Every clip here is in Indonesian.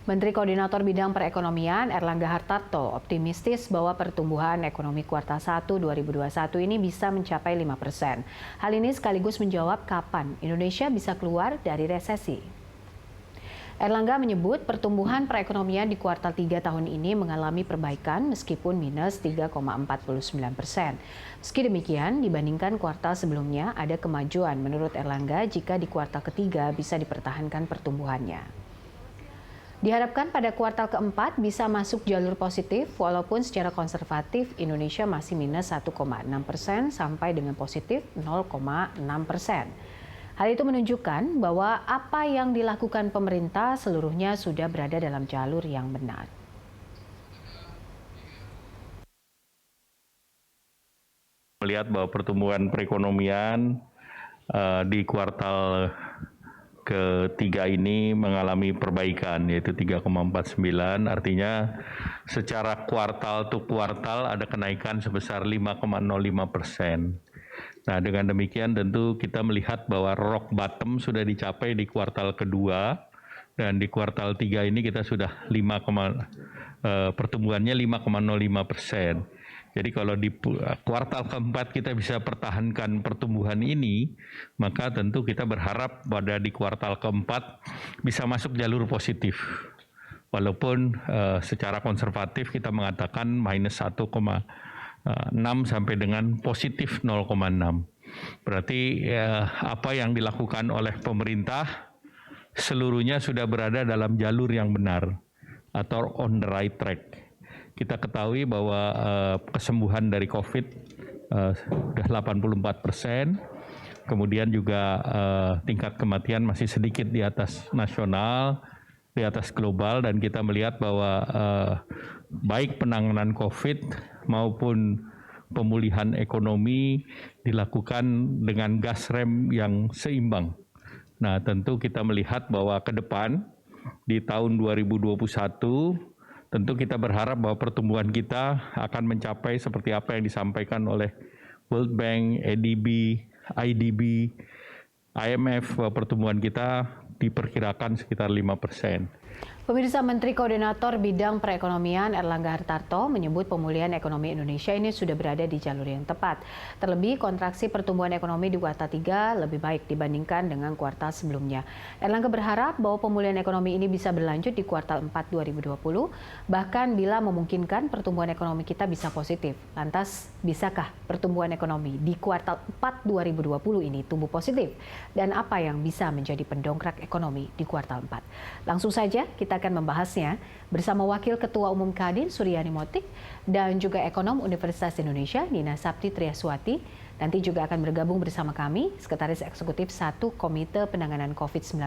Menteri Koordinator Bidang Perekonomian Erlangga Hartarto optimistis bahwa pertumbuhan ekonomi kuartal 1 2021 ini bisa mencapai 5%. Hal ini sekaligus menjawab kapan Indonesia bisa keluar dari resesi. Erlangga menyebut pertumbuhan perekonomian di kuartal 3 tahun ini mengalami perbaikan meskipun minus 3,49%. Meski demikian, dibandingkan kuartal sebelumnya ada kemajuan menurut Erlangga jika di kuartal ketiga bisa dipertahankan pertumbuhannya. Diharapkan pada kuartal keempat bisa masuk jalur positif, walaupun secara konservatif Indonesia masih minus 1,6% sampai dengan positif 0,6%. Hal itu menunjukkan bahwa apa yang dilakukan pemerintah seluruhnya sudah berada dalam jalur yang benar. Melihat bahwa pertumbuhan perekonomian di kuartal ketiga ini mengalami perbaikan, yaitu 3,49, artinya secara kuartal to kuartal ada kenaikan sebesar 5,05%. Nah, dengan demikian tentu kita melihat bahwa rock bottom sudah dicapai di kuartal kedua, dan di kuartal 3 ini kita sudah pertumbuhannya 5,05%. Jadi kalau di kuartal keempat kita bisa pertahankan pertumbuhan ini, maka tentu kita berharap pada di kuartal keempat bisa masuk jalur positif. Walaupun secara konservatif kita mengatakan minus 1,6 sampai dengan positif 0,6. Berarti apa yang dilakukan oleh pemerintah seluruhnya sudah berada dalam jalur yang benar atau on the right track. Kita ketahui bahwa kesembuhan dari COVID sudah 84%, kemudian juga tingkat kematian masih sedikit di atas nasional, di atas global, dan kita melihat bahwa baik penanganan COVID maupun pemulihan ekonomi dilakukan dengan gas rem yang seimbang. Nah, tentu kita melihat bahwa ke depan di tahun 2021 tentu kita berharap bahwa pertumbuhan kita akan mencapai seperti apa yang disampaikan oleh World Bank, ADB, IDB, IMF, bahwa pertumbuhan kita diperkirakan sekitar 5%. Pemirsa, Menteri Koordinator Bidang Perekonomian Erlangga Hartarto menyebut pemulihan ekonomi Indonesia ini sudah berada di jalur yang tepat. Terlebih kontraksi pertumbuhan ekonomi di kuartal 3 lebih baik dibandingkan dengan kuartal sebelumnya. Erlangga berharap bahwa pemulihan ekonomi ini bisa berlanjut di kuartal 4 2020, bahkan bila memungkinkan pertumbuhan ekonomi kita bisa positif. Lantas, bisakah pertumbuhan ekonomi di kuartal 4 2020 ini tumbuh positif? Dan apa yang bisa menjadi pendongkrak ekonomi di kuartal 4? Langsung saja kita akan membahasnya bersama Wakil Ketua Umum Kadin Suryani Motik dan juga Ekonom Universitas Indonesia Nina Sapti Triaswati. Nanti juga akan bergabung bersama kami Sekretaris Eksekutif 1 Komite Penanganan COVID-19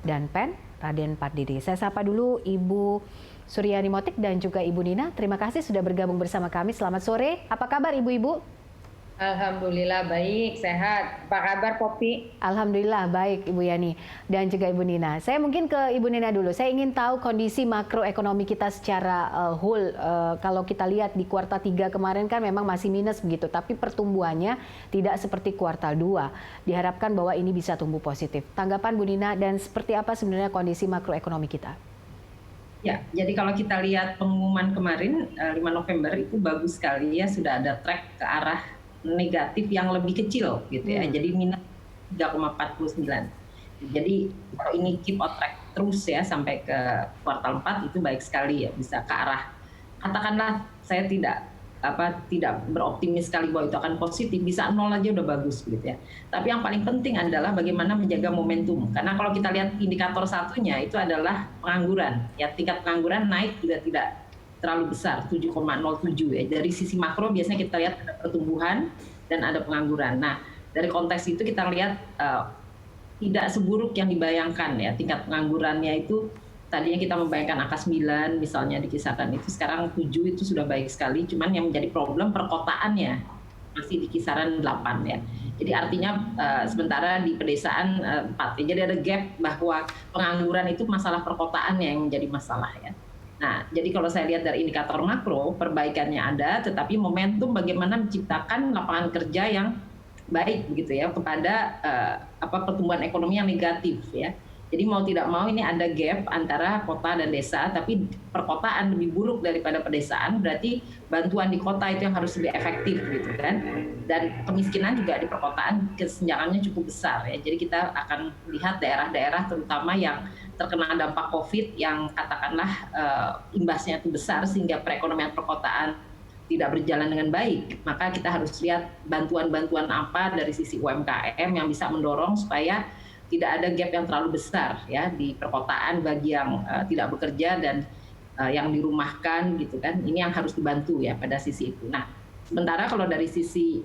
dan PEN Raden Pardede. Saya sapa dulu Ibu Suryani Motik dan juga Ibu Nina. Terima kasih sudah bergabung bersama kami. Selamat sore. Apa kabar Ibu-Ibu? Alhamdulillah baik, sehat. Apa kabar Popi? Alhamdulillah baik Ibu Yani dan juga Ibu Nina. Saya mungkin ke Ibu Nina dulu. Saya ingin tahu kondisi makroekonomi kita secara whole. Kalau kita lihat di kuartal 3 kemarin kan memang masih minus begitu, tapi pertumbuhannya tidak seperti kuartal 2. Diharapkan bahwa ini bisa tumbuh positif. Tanggapan Bu Nina, dan seperti apa sebenarnya kondisi makroekonomi kita? Ya, jadi kalau kita lihat pengumuman kemarin 5 November itu bagus sekali ya, sudah ada track ke arah negatif yang lebih kecil gitu ya. Jadi minus 3,49. Jadi kalau ini keep on track terus ya sampai ke kuartal 4 itu baik sekali ya, bisa ke arah, katakanlah saya tidak beroptimis sekali bahwa itu akan positif, bisa 0 aja udah bagus gitu ya. Tapi yang paling penting adalah bagaimana menjaga momentum. Karena kalau kita lihat indikator satunya itu adalah pengangguran. Ya, tingkat pengangguran naik juga tidak terlalu besar, 7,07 ya. Dari sisi makro biasanya kita lihat ada pertumbuhan dan ada pengangguran. Nah, dari konteks itu kita lihat tidak seburuk yang dibayangkan ya. Tingkat penganggurannya itu tadinya kita membayangkan angka 9 misalnya dikisarkan itu, sekarang 7 itu sudah baik sekali. Cuman yang menjadi problem perkotaannya masih di kisaran 8 ya. Jadi artinya sementara di pedesaan 4 ya. Jadi ada gap bahwa pengangguran itu masalah perkotaannya yang menjadi masalah ya. Nah, jadi kalau saya lihat dari indikator makro, perbaikannya ada, tetapi momentum bagaimana menciptakan lapangan kerja yang baik begitu ya kepada pertumbuhan ekonomi yang negatif ya. Jadi mau tidak mau ini ada gap antara kota dan desa, tapi perkotaan lebih buruk daripada pedesaan, berarti bantuan di kota itu yang harus lebih efektif gitu kan. Dan kemiskinan juga di perkotaan kesenjangannya cukup besar ya. Jadi kita akan lihat daerah-daerah terutama yang terkena dampak COVID yang katakanlah imbasnya itu besar sehingga perekonomian perkotaan tidak berjalan dengan baik, maka kita harus lihat bantuan-bantuan apa dari sisi UMKM yang bisa mendorong supaya tidak ada gap yang terlalu besar ya di perkotaan bagi yang tidak bekerja dan yang dirumahkan gitu kan. Ini yang harus dibantu ya pada sisi itu. Nah, sementara kalau dari sisi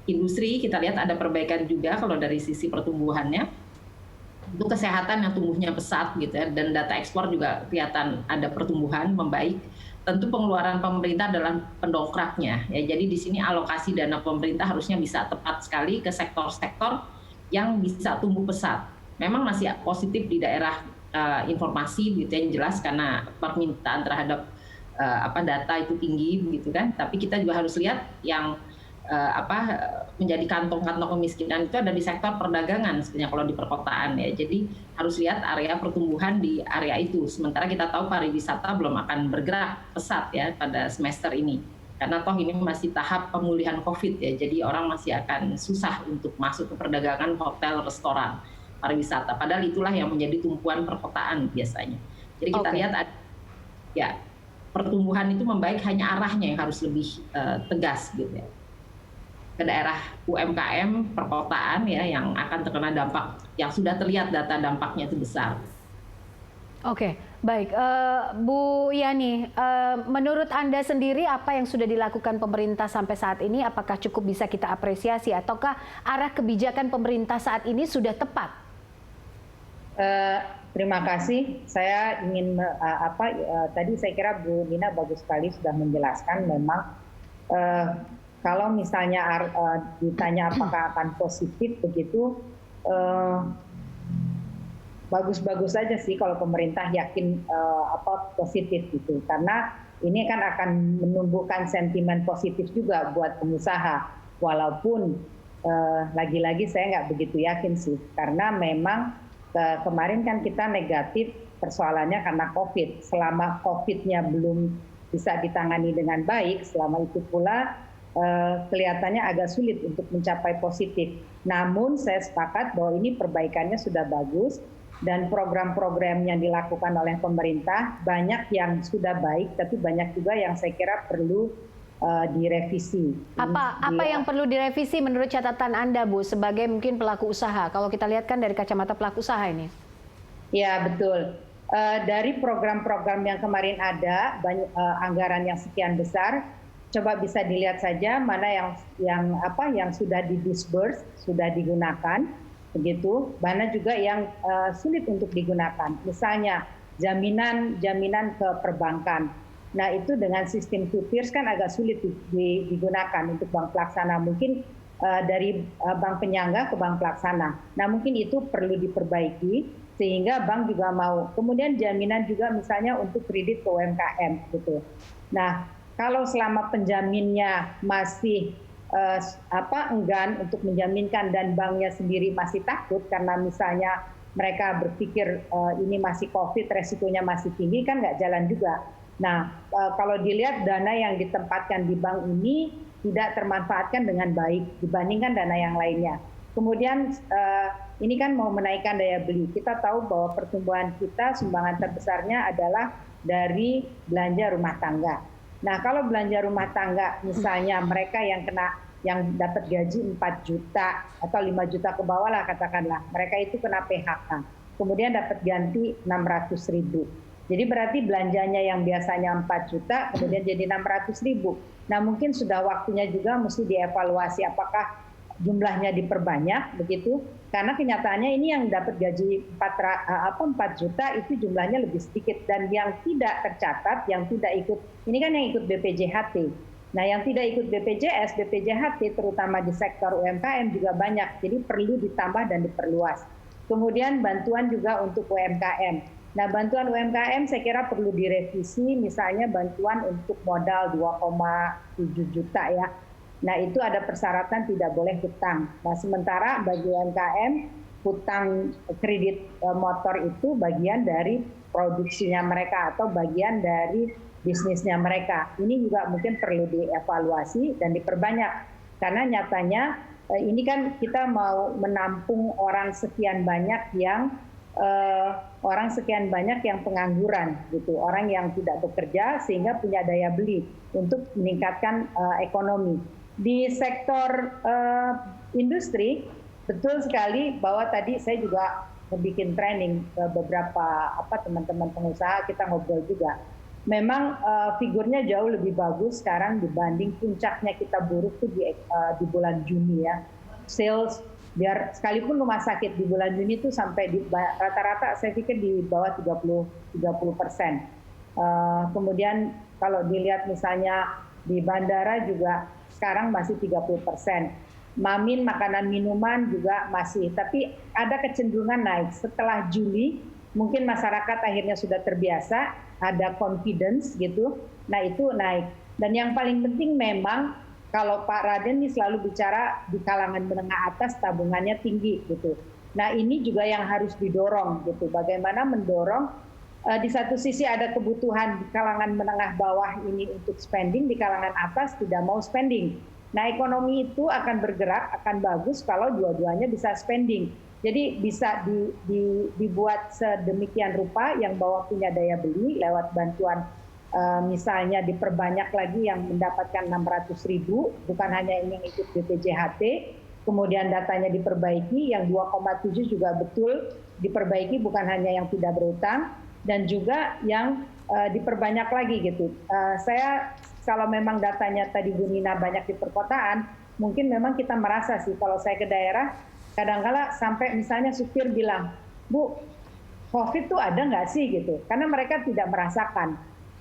industri kita lihat ada perbaikan juga kalau dari sisi pertumbuhannya. Itu kesehatan yang tumbuhnya pesat gitu ya, dan data ekspor juga kelihatan ada pertumbuhan membaik. Tentu pengeluaran pemerintah adalah pendongkraknya ya. Jadi di sini alokasi dana pemerintah harusnya bisa tepat sekali ke sektor-sektor yang bisa tumbuh pesat. Memang masih positif di daerah informasi gitu yang jelas karena permintaan terhadap data itu tinggi begitu kan. Tapi kita juga harus lihat yang menjadi kantong-kantong kemiskinan itu ada di sektor perdagangan sebenarnya kalau di perkotaan ya. Jadi harus lihat area pertumbuhan di area itu. Sementara kita tahu pariwisata belum akan bergerak pesat ya pada semester ini. Karena toh ini masih tahap pemulihan COVID ya, jadi orang masih akan susah untuk masuk ke perdagangan, hotel, restoran, pariwisata. Padahal itulah yang menjadi tumpuan perkotaan biasanya. Jadi kita lihat ya pertumbuhan itu membaik, hanya arahnya yang harus lebih tegas gitu ya. Ke daerah UMKM, perkotaan ya yang akan terkena dampak, yang sudah terlihat data dampaknya itu besar. Oke, baik. Bu Yani, menurut Anda sendiri apa yang sudah dilakukan pemerintah sampai saat ini, apakah cukup bisa kita apresiasi ataukah arah kebijakan pemerintah saat ini sudah tepat? Terima kasih. Saya ingin tadi saya kira Bu Nina bagus sekali sudah menjelaskan memang kalau misalnya ditanya apakah akan positif begitu, bagus-bagus saja sih kalau pemerintah yakin positif gitu, karena ini kan akan menumbuhkan sentimen positif juga buat pengusaha, walaupun lagi-lagi saya nggak begitu yakin sih, karena memang kemarin kan kita negatif persoalannya karena COVID. Selama COVID-nya belum bisa ditangani dengan baik, selama itu pula kelihatannya agak sulit untuk mencapai positif. Namun saya sepakat bahwa ini perbaikannya sudah bagus, dan program-program yang dilakukan oleh pemerintah banyak yang sudah baik, tapi banyak juga yang saya kira perlu direvisi. Apa yang perlu direvisi menurut catatan Anda, Bu, sebagai mungkin pelaku usaha? Kalau kita lihat kan dari kacamata pelaku usaha ini. Ya, betul. Dari program-program yang kemarin ada, anggaran yang sekian besar, coba bisa dilihat saja mana yang sudah di-disburse, sudah digunakan, begitu. Mana juga yang sulit untuk digunakan. Misalnya jaminan ke perbankan. Nah, itu dengan sistem two-tiers kan agak sulit digunakan untuk bank pelaksana. Mungkin dari bank penyangga ke bank pelaksana. Nah, mungkin itu perlu diperbaiki sehingga bank juga mau. Kemudian jaminan juga misalnya untuk kredit ke UMKM gitu. Nah, kalau selama penjaminnya masih enggan untuk menjaminkan dan banknya sendiri masih takut karena misalnya mereka berpikir ini masih COVID, resikonya masih tinggi, kan nggak jalan juga. Nah, kalau dilihat dana yang ditempatkan di bank ini tidak termanfaatkan dengan baik dibandingkan dana yang lainnya. Kemudian ini kan mau menaikkan daya beli. Kita tahu bahwa pertumbuhan kita sumbangan terbesarnya adalah dari belanja rumah tangga. Nah, kalau belanja rumah tangga misalnya mereka yang dapat gaji 4 juta atau 5 juta ke bawah lah katakanlah, mereka itu kena PHK. Kemudian dapat ganti 600.000. Jadi berarti belanjanya yang biasanya 4 juta kemudian jadi 600.000. Nah, mungkin sudah waktunya juga mesti dievaluasi apakah jumlahnya diperbanyak begitu, karena kenyataannya ini yang dapat gaji 4 juta itu jumlahnya lebih sedikit, dan yang tidak tercatat, yang tidak ikut, ini kan yang ikut BPJHT. Nah, yang tidak ikut BPJS, BPJHT terutama di sektor UMKM juga banyak, jadi perlu ditambah dan diperluas. Kemudian bantuan juga untuk UMKM. Nah, bantuan UMKM saya kira perlu direvisi, misalnya bantuan untuk modal 2,7 juta ya. Nah, itu ada persyaratan tidak boleh hutang. Nah, sementara bagi UMKM hutang kredit motor itu bagian dari produksinya mereka atau bagian dari bisnisnya mereka. Ini juga mungkin perlu dievaluasi dan diperbanyak karena nyatanya ini kan kita mau menampung orang sekian banyak yang pengangguran gitu, orang yang tidak bekerja sehingga punya daya beli untuk meningkatkan ekonomi. Di sektor industri betul sekali bahwa tadi saya juga bikin training ke beberapa teman-teman pengusaha, kita ngobrol juga. Memang figurnya jauh lebih bagus sekarang dibanding puncaknya kita buruk tuh di bulan Juni ya. Sales biar sekalipun rumah sakit di bulan Juni itu sampai di rata-rata saya pikir di bawah 30%. Kemudian kalau dilihat misalnya di bandara juga sekarang masih 30%. Mamin, makanan minuman juga masih, tapi ada kecenderungan naik. Setelah Juli mungkin masyarakat akhirnya sudah terbiasa, ada confidence gitu. Nah itu naik. Dan yang paling penting memang kalau Pak Raden ini selalu bicara di kalangan menengah atas tabungannya tinggi gitu. Nah ini juga yang harus didorong gitu. Bagaimana mendorong di satu sisi ada kebutuhan di kalangan menengah bawah ini untuk spending, di kalangan atas tidak mau spending. Nah ekonomi itu akan bergerak, akan bagus kalau dua-duanya bisa spending. Jadi bisa dibuat sedemikian rupa yang bawah punya daya beli lewat bantuan. Misalnya diperbanyak lagi yang mendapatkan 600.000, bukan hanya yang ikut BPJHT, kemudian datanya diperbaiki, yang 2,7 juga betul diperbaiki, bukan hanya yang tidak berutang, dan juga yang diperbanyak lagi gitu. Saya kalau memang datanya tadi Bu Nina banyak di perkotaan, mungkin memang kita merasa sih kalau saya ke daerah, kadang-kala sampai misalnya supir bilang, Bu, COVID tuh ada nggak sih gitu, karena mereka tidak merasakan.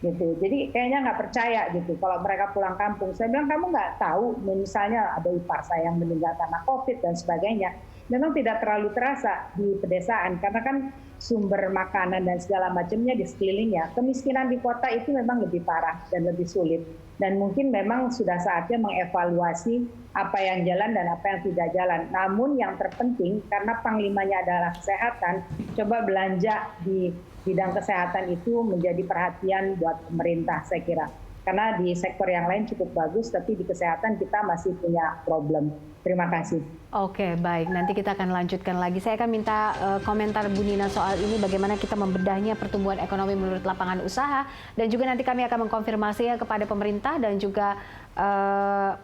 Gitu. Jadi kayaknya nggak percaya gitu kalau mereka pulang kampung. Saya bilang kamu nggak tahu misalnya ada ipar saya yang meninggal karena COVID dan sebagainya. Memang tidak terlalu terasa di pedesaan karena kan sumber makanan dan segala macamnya di sekelilingnya. Kemiskinan di kota itu memang lebih parah dan lebih sulit. Dan mungkin memang sudah saatnya mengevaluasi apa yang jalan dan apa yang tidak jalan. Namun yang terpenting karena panglimanya adalah kesehatan, coba belanja di bidang kesehatan itu menjadi perhatian buat pemerintah saya kira. Karena di sektor yang lain cukup bagus, tapi di kesehatan kita masih punya problem. Terima kasih. Oke, baik. Nanti kita akan lanjutkan lagi. Saya akan minta komentar Bu Nina soal ini, bagaimana kita membedahnya pertumbuhan ekonomi menurut lapangan usaha. Dan juga nanti kami akan mengkonfirmasinya kepada pemerintah dan juga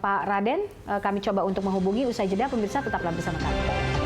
Pak Raden. Kami coba untuk menghubungi usai jeda, pemirsa tetaplah bersama kami.